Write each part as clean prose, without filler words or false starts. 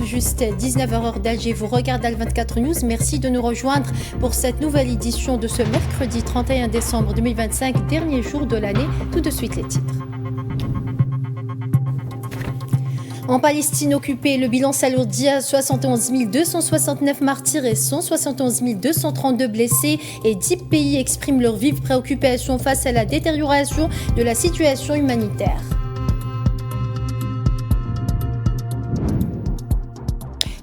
juste 19h heure d'Alger. Vous regardez Al24 News. Merci de nous rejoindre pour cette nouvelle édition de ce mercredi 31 décembre 2025, dernier jour de l'année. Tout de suite les titres. En Palestine occupée, le bilan s'alourdit à 71 269 martyrs et 171 232 blessés et 10 pays expriment leur vive préoccupation face à la détérioration de la situation humanitaire.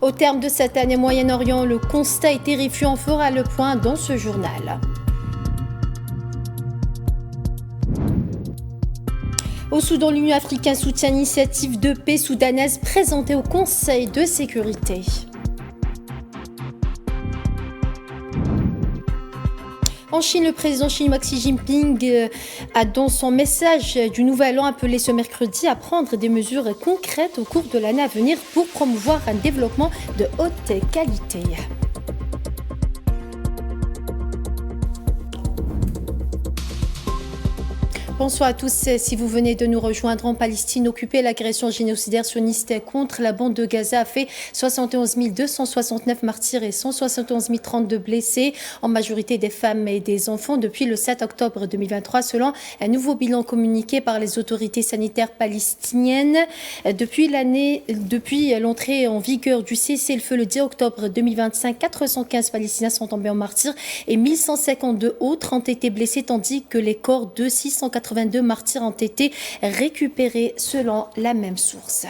Au terme de cette année Moyen-Orient, le constat est terrifiant. On fera le point dans ce journal. Au Soudan, l'Union africaine soutient l'initiative de paix soudanaise présentée au Conseil de sécurité. En Chine, le président chinois Xi Jinping a dans son message du Nouvel An appelé ce mercredi à prendre des mesures concrètes au cours de l'année à venir pour promouvoir un développement de haute qualité. Bonsoir à tous. Si vous venez de nous rejoindre, en Palestine occupée, l'agression génocidaire sioniste contre la bande de Gaza a fait 71 269 martyrs et 171 032 blessés, en majorité des femmes et des enfants depuis le 7 octobre 2023, selon un nouveau bilan communiqué par les autorités sanitaires palestiniennes. Depuis l'entrée en vigueur du cessez-le-feu le 10 octobre 2025, 415 Palestiniens sont tombés en martyrs et 1152 autres ont été blessés, tandis que les corps de 682 martyrs ont été récupérés selon la même source.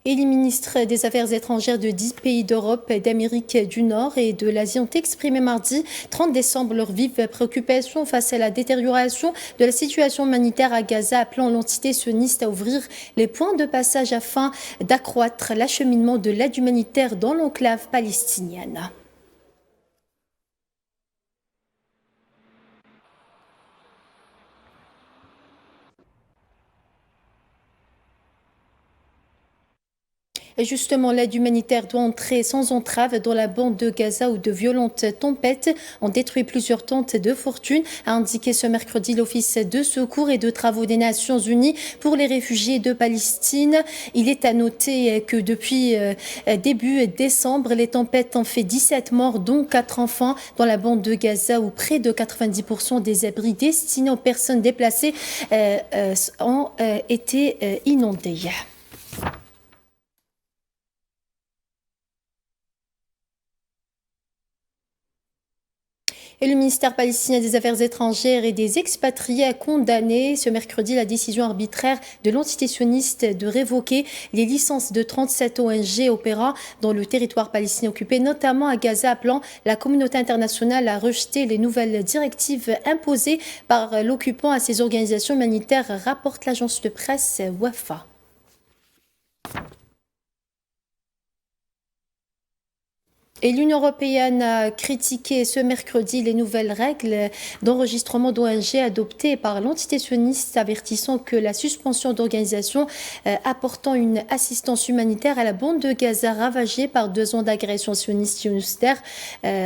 Et les ministres des Affaires étrangères de 10 pays d'Europe, d'Amérique du Nord et de l'Asie ont exprimé mardi 30 décembre leur vive préoccupation face à la détérioration de la situation humanitaire à Gaza, appelant l'entité sioniste à ouvrir les points de passage afin d'accroître l'acheminement de l'aide humanitaire dans l'enclave palestinienne. Et justement, l'aide humanitaire doit entrer sans entrave dans la bande de Gaza où de violentes tempêtes ont détruit plusieurs tentes de fortune, a indiqué ce mercredi l'Office de secours et de travaux des Nations Unies pour les réfugiés de Palestine. Il est à noter que depuis début décembre, les tempêtes ont fait 17 morts, dont 4 enfants dans la bande de Gaza où près de 90% des abris destinés aux personnes déplacées ont été inondés. Et le ministère palestinien des Affaires étrangères et des expatriés a condamné ce mercredi la décision arbitraire de l'entité sioniste de révoquer les licences de 37 ONG opérant dans le territoire palestinien occupé, notamment à Gaza, appelant la communauté internationale à rejeter les nouvelles directives imposées par l'occupant à ces organisations humanitaires, rapporte l'agence de presse Wafa. Et l'Union européenne a critiqué ce mercredi les nouvelles règles d'enregistrement d'ONG adoptées par l'entité sioniste, avertissant que la suspension d'organisations apportant une assistance humanitaire à la bande de Gaza ravagée par 2 ans d'agression sioniste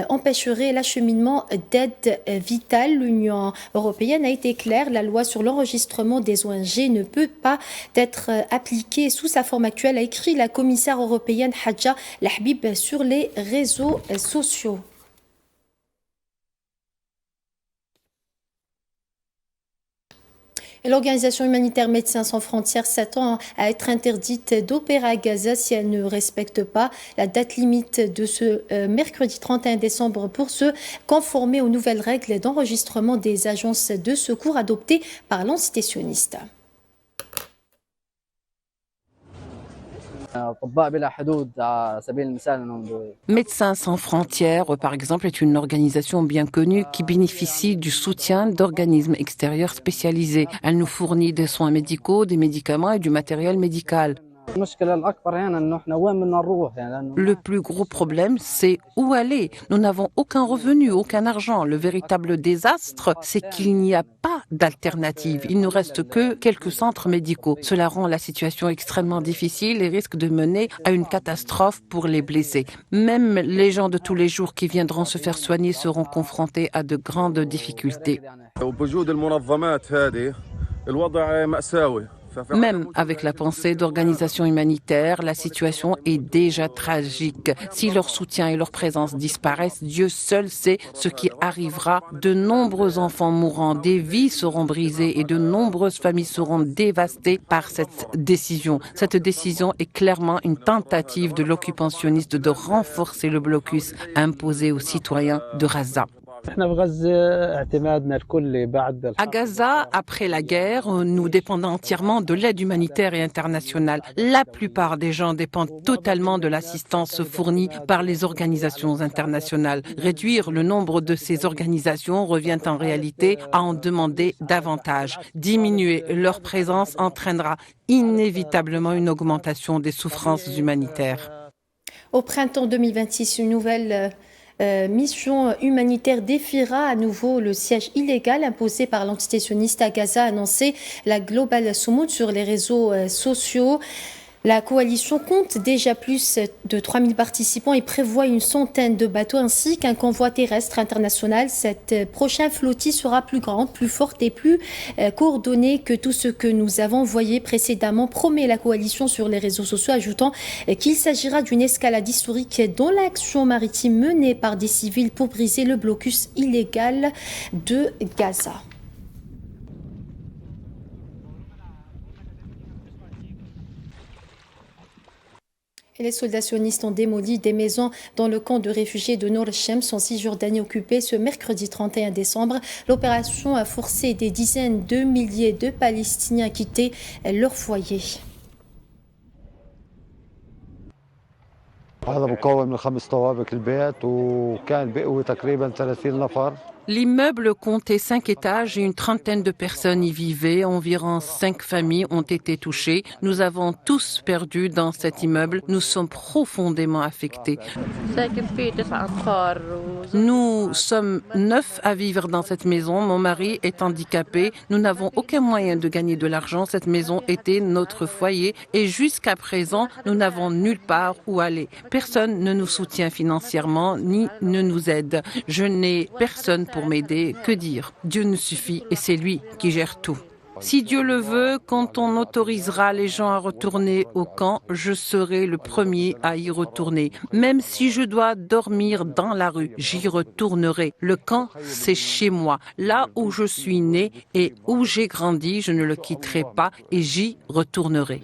empêcherait l'acheminement d'aide vitale. L'Union européenne a été claire, la loi sur l'enregistrement des ONG ne peut pas être appliquée sous sa forme actuelle, a écrit la commissaire européenne Hadja Lahbib sur les réseaux sociaux. L'organisation humanitaire Médecins sans frontières s'attend à être interdite d'opérer à Gaza si elle ne respecte pas la date limite de ce mercredi 31 décembre pour se conformer aux nouvelles règles d'enregistrement des agences de secours adoptées par l'entité sioniste. Médecins sans frontières, par exemple, est une organisation bien connue qui bénéficie du soutien d'organismes extérieurs spécialisés. Elle nous fournit des soins médicaux, des médicaments et du matériel médical. Le plus gros problème, c'est où aller. Nous n'avons aucun revenu, aucun argent. Le véritable désastre, c'est qu'il n'y a pas d'alternative. Il ne reste que quelques centres médicaux. Cela rend la situation extrêmement difficile et risque de mener à une catastrophe pour les blessés. Même les gens de tous les jours qui viendront se faire soigner seront confrontés à de grandes difficultés. Même avec la pensée d'organisations humanitaires, la situation est déjà tragique. Si leur soutien et leur présence disparaissent, Dieu seul sait ce qui arrivera. De nombreux enfants mourront, des vies seront brisées et de nombreuses familles seront dévastées par cette décision. Cette décision est clairement une tentative de l'occupationniste de renforcer le blocus imposé aux citoyens de Gaza. À Gaza, après la guerre, nous dépendons entièrement de l'aide humanitaire et internationale. La plupart des gens dépendent totalement de l'assistance fournie par les organisations internationales. Réduire le nombre de ces organisations revient en réalité à en demander davantage. Diminuer leur présence entraînera inévitablement une augmentation des souffrances humanitaires. Au printemps 2026, une nouvelle mission humanitaire défiera à nouveau le siège illégal imposé par l'entité sioniste à Gaza, a annoncé la Global Soumoud sur les réseaux sociaux. La coalition compte déjà plus de 3000 participants et prévoit une centaine de bateaux ainsi qu'un convoi terrestre international. Cette prochaine flottille sera plus grande, plus forte et plus coordonnée que tout ce que nous avons envoyé précédemment, promet la coalition sur les réseaux sociaux, ajoutant qu'il s'agira d'une escalade historique dans l'action maritime menée par des civils pour briser le blocus illégal de Gaza. Les soldats sionistes ont démoli des maisons dans le camp de réfugiés de Nour Shems en Cisjordanie occupée ce mercredi 31 décembre. L'opération a forcé des dizaines de milliers de Palestiniens à quitter leur foyer. L'immeuble comptait 5 étages et une trentaine de personnes y vivaient. Environ 5 familles ont été touchées. Nous avons tous perdu dans cet immeuble. Nous sommes profondément affectés. Nous sommes 9 à vivre dans cette maison. Mon mari est handicapé. Nous n'avons aucun moyen de gagner de l'argent. Cette maison était notre foyer et jusqu'à présent, nous n'avons nulle part où aller. Personne ne nous soutient financièrement ni ne nous aide. Je n'ai personne pour m'aider. Que dire? Dieu nous suffit et c'est lui qui gère tout. Si Dieu le veut, quand on autorisera les gens à retourner au camp, je serai le premier à y retourner. Même si je dois dormir dans la rue, j'y retournerai. Le camp, c'est chez moi. Là où je suis né et où j'ai grandi, je ne le quitterai pas et j'y retournerai.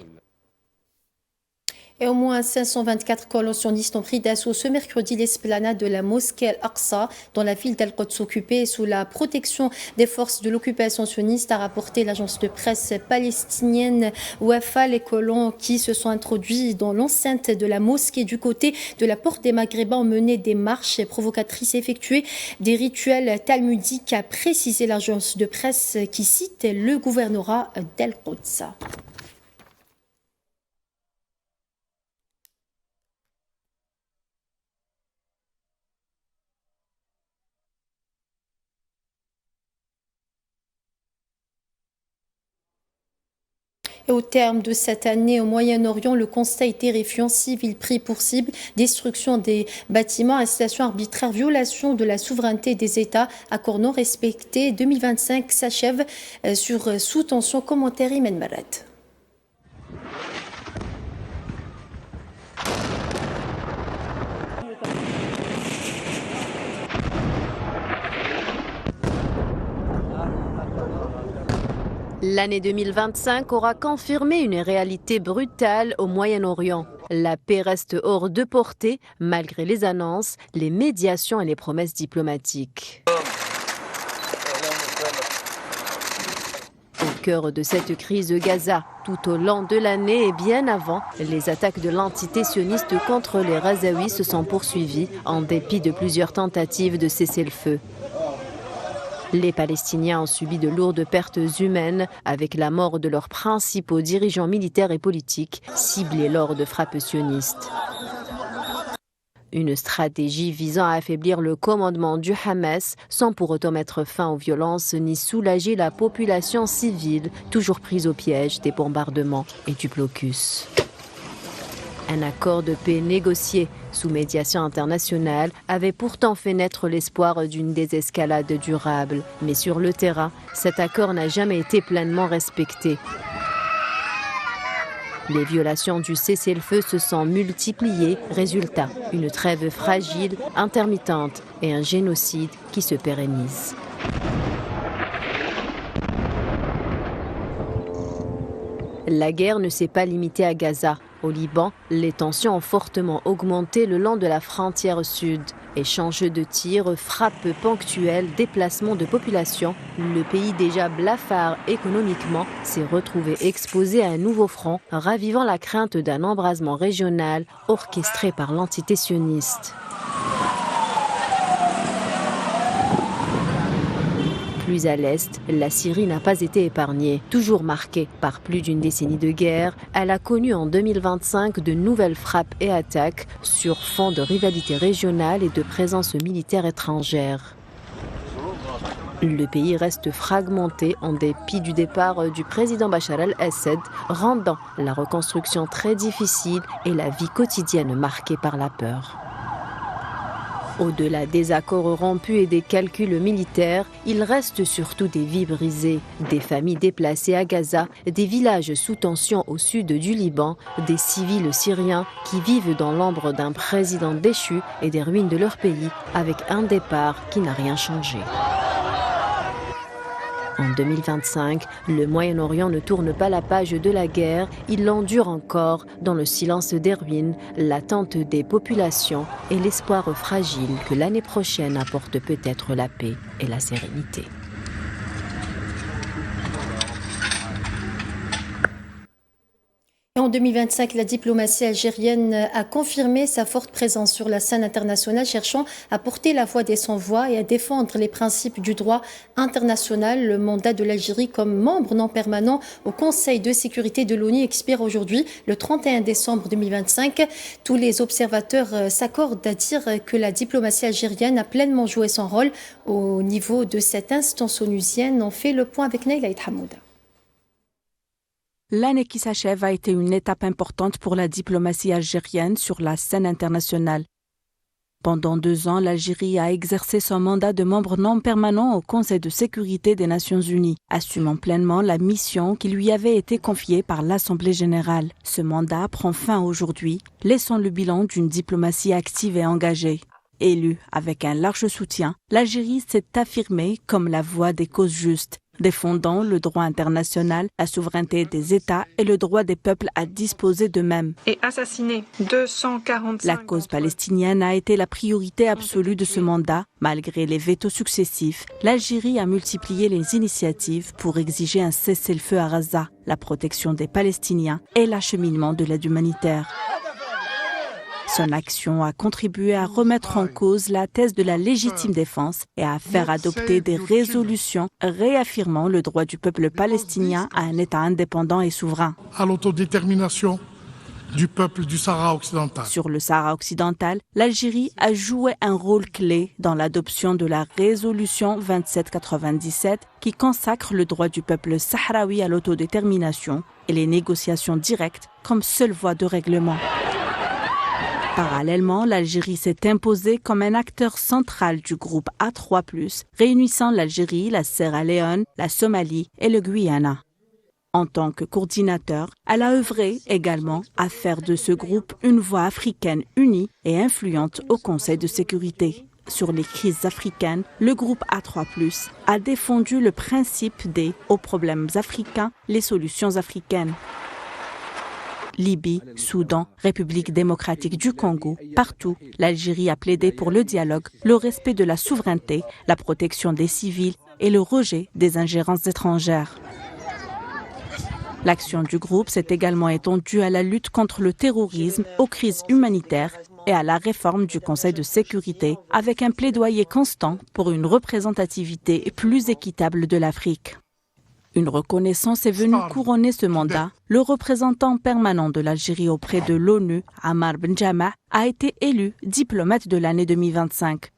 Et au moins 524 colons sionistes ont pris d'assaut ce mercredi l'esplanade de la mosquée Al-Aqsa dans la ville d'Al-Quds occupée sous la protection des forces de l'occupation sioniste, a rapporté l'agence de presse palestinienne Wafa. Les colons qui se sont introduits dans l'enceinte de la mosquée du côté de la porte des Maghrébins ont mené des marches provocatrices et effectué des rituels talmudiques, a précisé l'agence de presse qui cite le gouvernorat d'Al-Quds. Et au terme de cette année au Moyen-Orient, le constat est terrifiant: civils pris pour cible, destruction des bâtiments, arrestation arbitraire, violation de la souveraineté des États, accords non respectés. 2025 s'achève sur sous tension. Commentaire Imen Marat. L'année 2025 aura confirmé une réalité brutale au Moyen-Orient. La paix reste hors de portée, malgré les annonces, les médiations et les promesses diplomatiques. Au cœur de cette crise de Gaza, tout au long de l'année et bien avant, les attaques de l'entité sioniste contre les Gazaouis se sont poursuivies en dépit de plusieurs tentatives de cesser le feu. Les Palestiniens ont subi de lourdes pertes humaines avec la mort de leurs principaux dirigeants militaires et politiques ciblés lors de frappes sionistes. Une stratégie visant à affaiblir le commandement du Hamas sans pour autant mettre fin aux violences ni soulager la population civile toujours prise au piège des bombardements et du blocus. Un accord de paix négocié sous médiation internationale avait pourtant fait naître l'espoir d'une désescalade durable. Mais sur le terrain, cet accord n'a jamais été pleinement respecté. Les violations du cessez-le-feu se sont multipliées. Résultat, une trêve fragile, intermittente et un génocide qui se pérennise. La guerre ne s'est pas limitée à Gaza. Au Liban, les tensions ont fortement augmenté le long de la frontière sud. Échanges de tirs, frappes ponctuelles, déplacements de population. Le pays déjà blafard économiquement s'est retrouvé exposé à un nouveau front, ravivant la crainte d'un embrasement régional orchestré par l'entité sioniste. Plus à l'est, la Syrie n'a pas été épargnée. Toujours marquée par plus d'une décennie de guerre, elle a connu en 2025 de nouvelles frappes et attaques sur fond de rivalité régionale et de présence militaire étrangère. Le pays reste fragmenté en dépit du départ du président Bachar el-Assad, rendant la reconstruction très difficile et la vie quotidienne marquée par la peur. Au-delà des accords rompus et des calculs militaires, il reste surtout des vies brisées, des familles déplacées à Gaza, des villages sous tension au sud du Liban, des civils syriens qui vivent dans l'ombre d'un président déchu et des ruines de leur pays, avec un départ qui n'a rien changé. En 2025, le Moyen-Orient ne tourne pas la page de la guerre, il l'endure encore dans le silence des ruines, l'attente des populations et l'espoir fragile que l'année prochaine apporte peut-être la paix et la sérénité. En 2025, la diplomatie algérienne a confirmé sa forte présence sur la scène internationale, cherchant à porter la voix des sans-voix et à défendre les principes du droit international. Le mandat de l'Algérie comme membre non permanent au Conseil de sécurité de l'ONU expire aujourd'hui, le 31 décembre 2025. Tous les observateurs s'accordent à dire que la diplomatie algérienne a pleinement joué son rôle au niveau de cette instance onusienne. On fait le point avec Naïla Hamouda. L'année qui s'achève a été une étape importante pour la diplomatie algérienne sur la scène internationale. Pendant 2 ans, l'Algérie a exercé son mandat de membre non permanent au Conseil de sécurité des Nations Unies, assumant pleinement la mission qui lui avait été confiée par l'Assemblée générale. Ce mandat prend fin aujourd'hui, laissant le bilan d'une diplomatie active et engagée. Élue avec un large soutien, l'Algérie s'est affirmée comme la voix des causes justes, défendant le droit international, la souveraineté des États et le droit des peuples à disposer d'eux-mêmes. Et assassiné 245. La cause palestinienne a été la priorité absolue de ce mandat. Malgré les vétos successifs, l'Algérie a multiplié les initiatives pour exiger un cessez-le-feu à Gaza, la protection des Palestiniens et l'acheminement de l'aide humanitaire. Son action a contribué à remettre en cause la thèse de la légitime défense et à faire adopter des résolutions réaffirmant le droit du peuple palestinien à un État indépendant et souverain. À l'autodétermination du peuple du Sahara occidental. Sur le Sahara occidental, l'Algérie a joué un rôle clé dans l'adoption de la résolution 2797 qui consacre le droit du peuple sahraoui à l'autodétermination et les négociations directes comme seule voie de règlement. Parallèlement, l'Algérie s'est imposée comme un acteur central du groupe A3+, réunissant l'Algérie, la Sierra Leone, la Somalie et le Guyana. En tant que coordinateur, elle a œuvré également à faire de ce groupe une voix africaine unie et influente au Conseil de sécurité. Sur les crises africaines, le groupe A3+, a défendu le principe des « aux problèmes africains, les solutions africaines ». Libye, Soudan, République démocratique du Congo, partout, l'Algérie a plaidé pour le dialogue, le respect de la souveraineté, la protection des civils et le rejet des ingérences étrangères. L'action du groupe s'est également étendue à la lutte contre le terrorisme, aux crises humanitaires et à la réforme du Conseil de sécurité, avec un plaidoyer constant pour une représentativité plus équitable de l'Afrique. Une reconnaissance est venue couronner ce mandat. Le représentant permanent de l'Algérie auprès de l'ONU, Ammar Benjamah, a été élu diplomate de l'année 2025.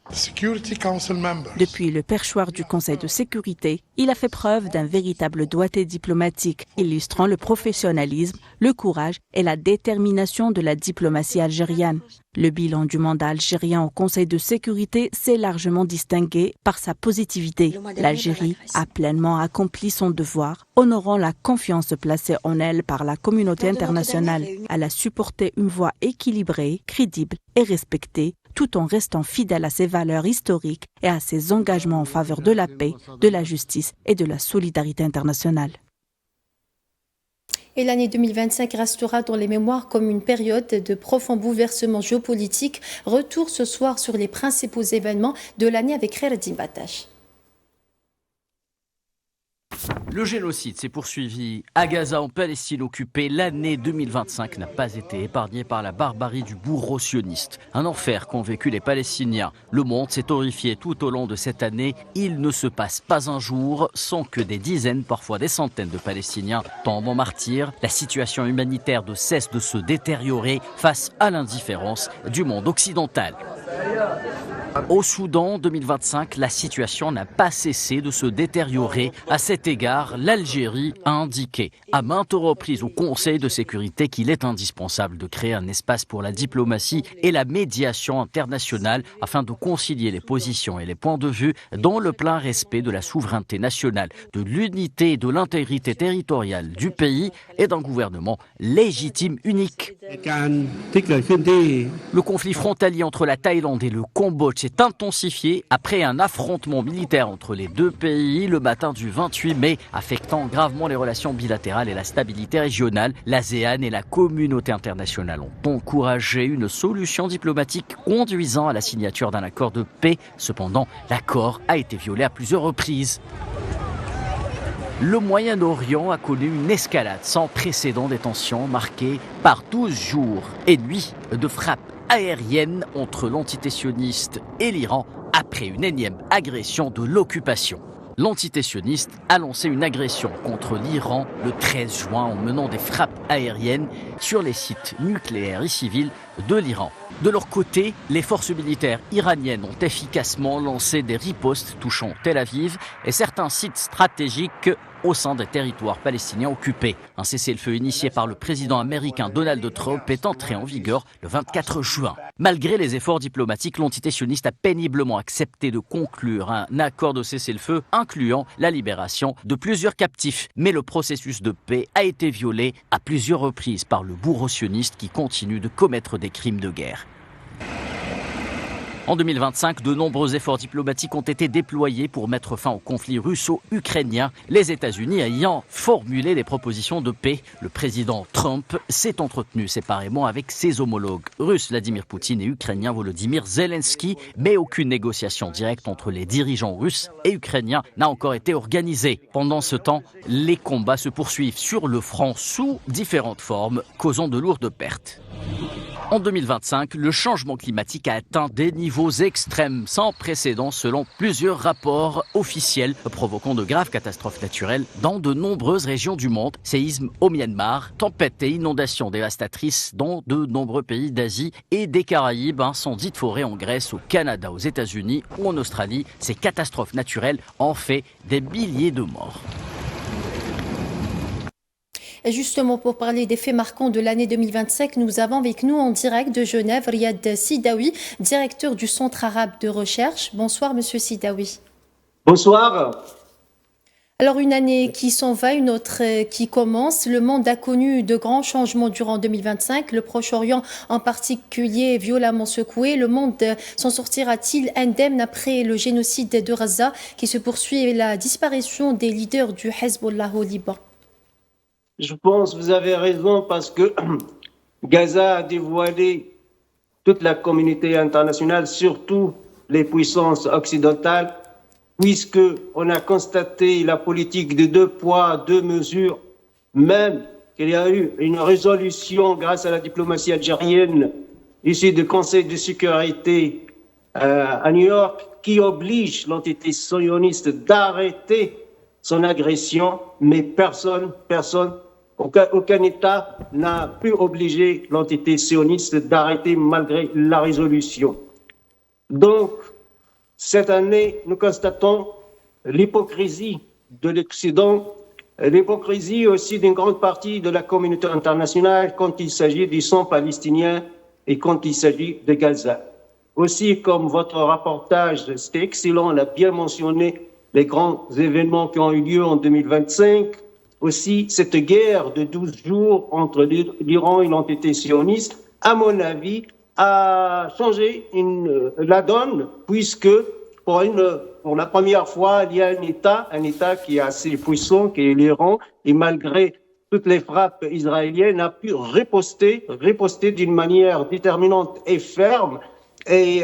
Depuis le perchoir du Conseil de sécurité, il a fait preuve d'un véritable doigté diplomatique, illustrant le professionnalisme, le courage et la détermination de la diplomatie algérienne. Le bilan du mandat algérien au Conseil de sécurité s'est largement distingué par sa positivité. L'Algérie a pleinement accompli son devoir, honorant la confiance placée en elle par la communauté internationale. Elle a supporté une voie équilibrée, crédible et respectée, tout en restant fidèle à ses valeurs historiques et à ses engagements en faveur de la paix, de la justice et de la solidarité internationale. Et l'année 2025 restera dans les mémoires comme une période de profond bouleversement géopolitique. Retour ce soir sur les principaux événements de l'année avec Khaireddine Batache. Le génocide s'est poursuivi à Gaza, en Palestine occupée. L'année 2025 n'a pas été épargnée par la barbarie du bourreau sioniste. Un enfer qu'ont vécu les Palestiniens. Le monde s'est horrifié tout au long de cette année. Il ne se passe pas un jour sans que des dizaines, parfois des centaines de Palestiniens tombent en martyrs. La situation humanitaire ne cesse de se détériorer face à l'indifférence du monde occidental. Au Soudan, 2025, la situation n'a pas cessé de se détériorer. À cet égard, l'Algérie a indiqué à maintes reprises au Conseil de sécurité qu'il est indispensable de créer un espace pour la diplomatie et la médiation internationale afin de concilier les positions et les points de vue dans le plein respect de la souveraineté nationale, de l'unité et de l'intégrité territoriale du pays et d'un gouvernement légitime unique. Le conflit frontalier entre la Thaïlande et le Cambodge s'est intensifié après un affrontement militaire entre les deux pays le matin du 28 mai, affectant gravement les relations bilatérales et la stabilité régionale. L'ASEAN et la communauté internationale ont encouragé une solution diplomatique conduisant à la signature d'un accord de paix. Cependant, l'accord a été violé à plusieurs reprises. Le Moyen-Orient a connu une escalade sans précédent des tensions marquées par 12 jours et nuits de frappes aériennes entre l'entité sioniste et l'Iran après une énième agression de l'occupation. L'entité sioniste a lancé une agression contre l'Iran le 13 juin en menant des frappes aériennes sur les sites nucléaires et civils de l'Iran. De leur côté, les forces militaires iraniennes ont efficacement lancé des ripostes touchant Tel Aviv et certains sites stratégiques au sein des territoires palestiniens occupés. Un cessez-le-feu initié par le président américain Donald Trump est entré en vigueur le 24 juin. Malgré les efforts diplomatiques, l'entité sioniste a péniblement accepté de conclure un accord de cessez-le-feu incluant la libération de plusieurs captifs. Mais le processus de paix a été violé à plusieurs reprises par le bourreau sioniste qui continue de commettre des crimes de guerre. En 2025, de nombreux efforts diplomatiques ont été déployés pour mettre fin au conflit russo-ukrainien, les États-Unis ayant formulé des propositions de paix. Le président Trump s'est entretenu séparément avec ses homologues russes Vladimir Poutine et ukrainien Volodymyr Zelensky, mais aucune négociation directe entre les dirigeants russes et ukrainiens n'a encore été organisée. Pendant ce temps, les combats se poursuivent sur le front sous différentes formes, causant de lourdes pertes. En 2025, le changement climatique a atteint des niveaux extrêmes sans précédent selon plusieurs rapports officiels, provoquant de graves catastrophes naturelles dans de nombreuses régions du monde. Séismes au Myanmar, tempêtes et inondations dévastatrices dans de nombreux pays d'Asie et des Caraïbes, incendies de forêt en Grèce, au Canada, aux États-Unis ou en Australie. Ces catastrophes naturelles ont fait des milliers de morts. Et justement, pour parler des faits marquants de l'année 2025, nous avons avec nous en direct de Genève Riyad Sidaoui, directeur du Centre arabe de recherche. Bonsoir, monsieur Sidaoui. Bonsoir. Alors, une année qui s'en va, une autre qui commence. Le monde a connu de grands changements durant 2025. Le Proche-Orient, en particulier, est violemment secoué. Le monde s'en sortira-t-il indemne après le génocide de Gaza qui se poursuit et la disparition des leaders du Hezbollah au Liban? Je pense que vous avez raison parce que Gaza a dévoilé toute la communauté internationale, surtout les puissances occidentales, puisque on a constaté la politique de 2 poids, 2 mesures, même qu'il y a eu une résolution grâce à la diplomatie algérienne issue du Conseil de sécurité à New York qui oblige l'entité sioniste d'arrêter son agression, mais aucun État n'a pu obliger l'entité sioniste d'arrêter malgré la résolution. Donc, Cette année, nous constatons l'hypocrisie de l'Occident, l'hypocrisie aussi d'une grande partie de la communauté internationale quand il s'agit du sang palestinien et quand il s'agit de Gaza. Aussi, comme votre reportage, c'était excellent, on a bien mentionné les grands événements qui ont eu lieu en 2025. Aussi, cette guerre de 12 jours entre l'Iran et l'entité sioniste, à mon avis, a changé la donne, puisque pour la première fois, il y a un État qui est assez puissant, qui est l'Iran, et malgré toutes les frappes israéliennes, a pu riposter d'une manière déterminante et ferme, et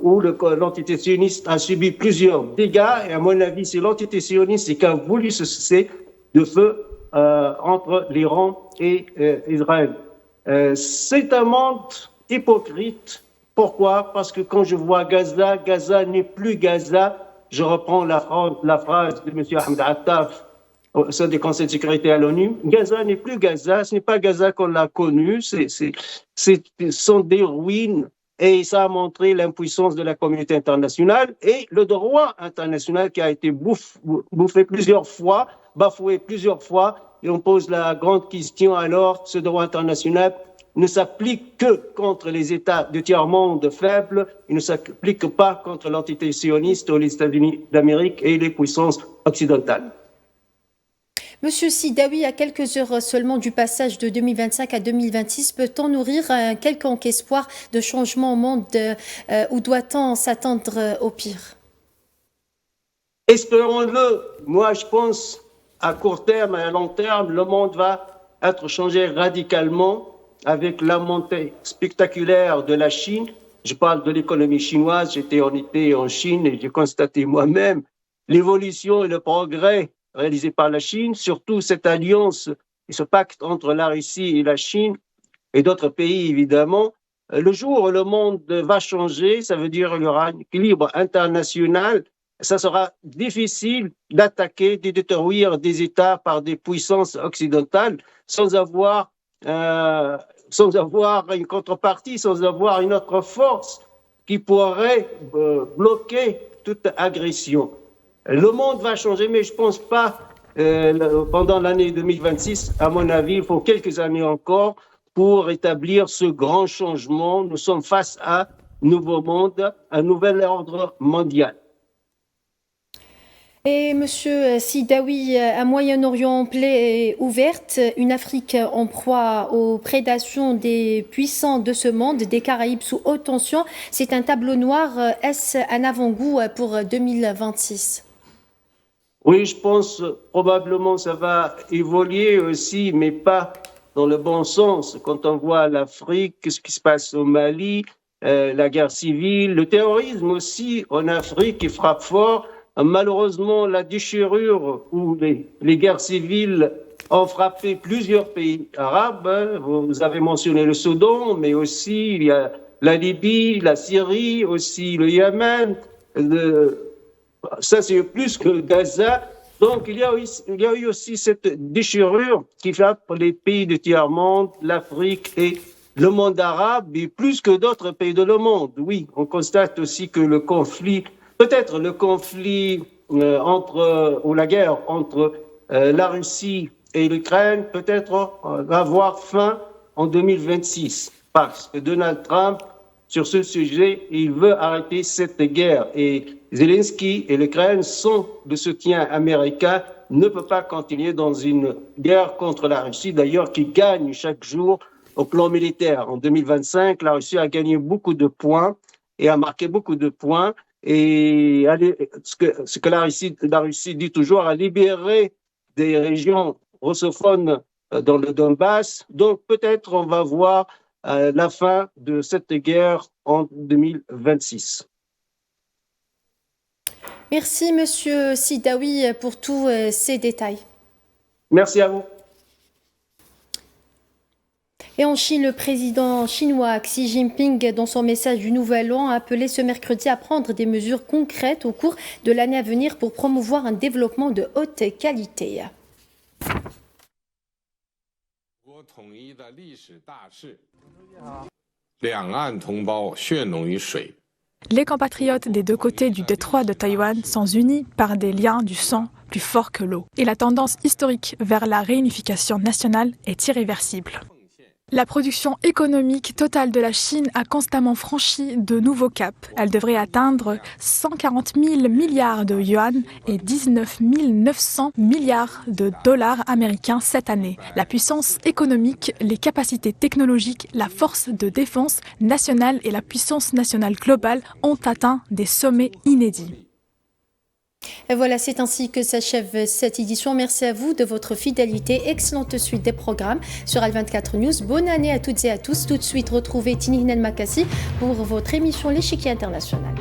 où l'entité sioniste a subi plusieurs dégâts. Et à mon avis, c'est l'entité sioniste qui a voulu se cesser de feu entre l'Iran et Israël. C'est un monde hypocrite. Pourquoi? Parce que quand je vois Gaza, Gaza n'est plus Gaza. Je reprends la phrase de M. Ahmed Attaf au sein du Conseil de sécurité à l'ONU. Gaza n'est plus Gaza, ce n'est pas Gaza qu'on l'a connu, ce sont des ruines. Et ça a montré l'impuissance de la communauté internationale et le droit international qui a été bouffé plusieurs fois, bafoué plusieurs fois. Et on pose la grande question alors, ce droit international ne s'applique que contre les États de tiers-monde faibles, il ne s'applique pas contre l'entité sioniste ou les États-Unis d'Amérique et les puissances occidentales. Monsieur Sidawi, à quelques heures seulement du passage de 2025 à 2026, peut-on nourrir un quelconque espoir de changement au monde ou doit-on s'attendre au pire? Espérons-le. Moi, je pense à court terme et à long terme, le monde va être changé radicalement avec la montée spectaculaire de la Chine. Je parle de l'économie chinoise. J'étais en été en Chine et j'ai constaté moi-même l'évolution et le progrès réalisé par la Chine, surtout cette alliance et ce pacte entre la Russie et la Chine et d'autres pays, évidemment. Le jour où le monde va changer, ça veut dire qu'il y aura un équilibre international. Ça sera difficile d'attaquer, de détruire des États par des puissances occidentales sans avoir une contrepartie, sans avoir une autre force qui pourrait bloquer toute agression. Le monde va changer, mais je ne pense pas pendant l'année 2026. À mon avis, il faut quelques années encore pour établir ce grand changement. Nous sommes face à un nouveau monde, un nouvel ordre mondial. Et Monsieur Sidawi, un Moyen-Orient en plaie ouverte, une Afrique en proie aux prédations des puissants de ce monde, des Caraïbes sous haute tension, c'est un tableau noir. Est-ce un avant-goût pour 2026? Oui, je pense probablement ça va évoluer aussi, mais pas dans le bon sens. Quand on voit l'Afrique, ce qui se passe au Mali, la guerre civile, le terrorisme aussi en Afrique qui frappe fort. Malheureusement, la déchirure ou les guerres civiles ont frappé plusieurs pays arabes. Vous avez mentionné le Soudan, mais aussi il y a la Libye, la Syrie, aussi le Yémen. Ça, c'est plus que Gaza. Donc, il y a eu aussi cette déchirure qui frappe les pays du tiers-monde, l'Afrique et le monde arabe, et plus que d'autres pays de le monde. Oui, on constate aussi que le conflit, peut-être le conflit ou la guerre entre la Russie et l'Ukraine, peut-être va avoir fin en 2026, parce que Donald Trump, sur ce sujet, il veut arrêter cette guerre. Et Zelensky et l'Ukraine sont de soutien américain, ne peut pas continuer dans une guerre contre la Russie, d'ailleurs, qui gagne chaque jour au plan militaire. En 2025, la Russie a gagné beaucoup de points et a marqué beaucoup de points. Et ce que la Russie dit toujours, a libéré des régions russophones dans le Donbass. Donc peut-être on va voir la fin de cette guerre en 2026. Merci Monsieur Sidawi pour tous ces détails. Merci à vous. Et en Chine, le président chinois Xi Jinping, dans son message du Nouvel An, a appelé ce mercredi à prendre des mesures concrètes au cours de l'année à venir pour promouvoir un développement de haute qualité. 统一的历史大势，两岸同胞血浓于水， Les compatriotes des deux côtés du détroit de Taïwan sont unis par des liens du sang plus forts que l'eau. Et la tendance historique vers la réunification nationale est irréversible. La production économique totale de la Chine a constamment franchi de nouveaux caps. Elle devrait atteindre 140 000 milliards de yuan et 19 900 milliards de dollars américains cette année. La puissance économique, les capacités technologiques, la force de défense nationale et la puissance nationale globale ont atteint des sommets inédits. Et voilà, c'est ainsi que s'achève cette édition. Merci à vous de votre fidélité. Excellente suite des programmes sur Al24 News. Bonne année à toutes et à tous. Tout de suite, retrouvez Tini Hinel Makassi pour votre émission L'échiquier international.